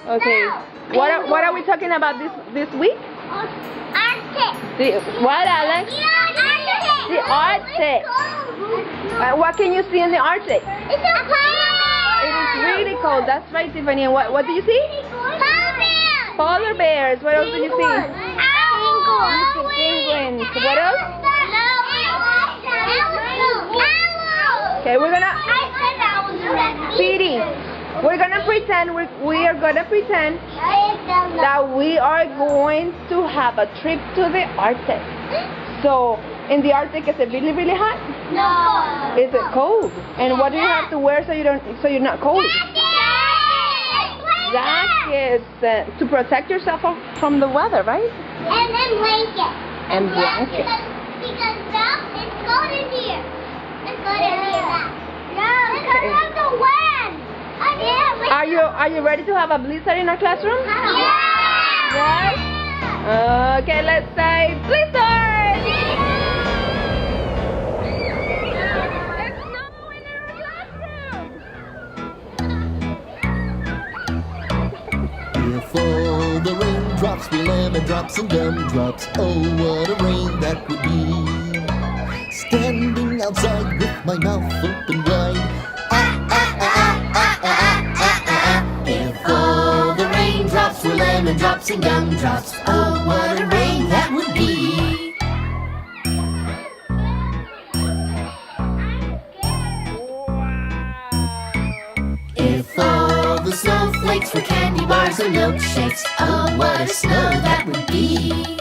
Okay. No. What are we talking about this week? Arctic. What, Alex? The Arctic. What can you see in the Arctic? It's a polar. It is really cold. That's right, Tiffany. And what do you see? Polar bears. Polar bears. What else do you see? Penguins. What else? Okay, we're gonna. Speedy. We're gonna pretend. We are gonna pretend that we are going to have a trip to the Arctic. So, in the Arctic, is it really, really hot? No. Is it cold? And what do you have to wear so you're not cold? Jackets to protect yourself from the weather, right? And then blankets. And blankets. Because now it's cold in here. It's cold in here. No, because of the wind. Are you ready to have a blizzard in our classroom? Yeah. Yes? Okay, let's say blizzard! It's snowing in our classroom! If all the raindrops were lemon drops and gumdrops, oh, what a rain that would be. Standing outside with my mouth open wide. If all the raindrops were lemon drops and gumdrops, oh, what a rain that would be. If all the snowflakes were candy bars or milkshakes, oh, what a snow that would be.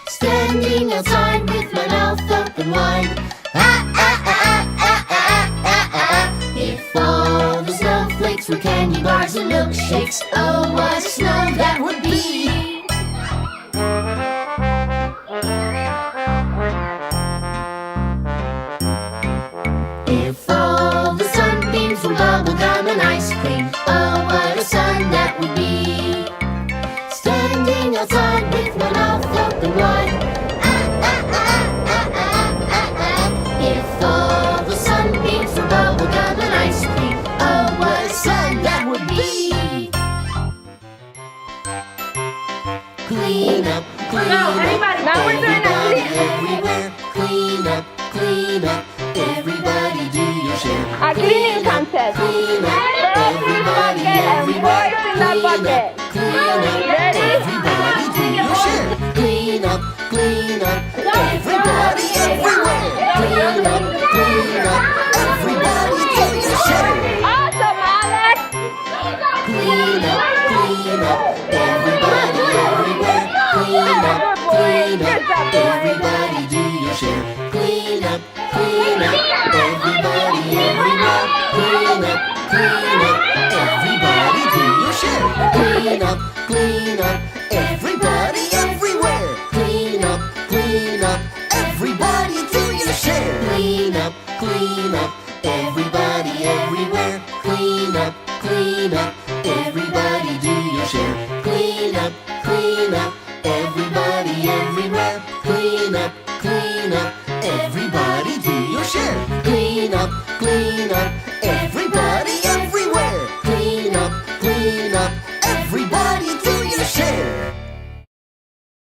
Standing outside with my mouth open wide. If all the snowflakes were candy bars and milkshakes, oh, what a snow that would be. If all the sunbeams were bubblegum and ice cream, oh, what a sun that would be. Standing outside with my mouth open wide. If all the sunbeams were bubblegum and ice cream, oh, what a sun that would be. Clean up, clean up, Now we're doing everybody it. everywhere. Clean up, everybody do your share. A cleaning contest. Clean up, Girls in the everybody bucket and everywhere. boys in the bucket. Ready? Everybody do your share. Clean up, everybody everywhere. Clean up, everybody do your share. Awesome, Alex. Clean up, everybody everywhere. Clean up, everybody do your share. Clean up, everybody everywhere. Clean up, everybody do your share. Clean up, everybody everywhere. Clean up, everybody do your share. Clean up, everybody everywhere. Clean up, everybody do your share. Clean up, everybody everywhere. Clean up, everybody do your share. Clean up, everybody.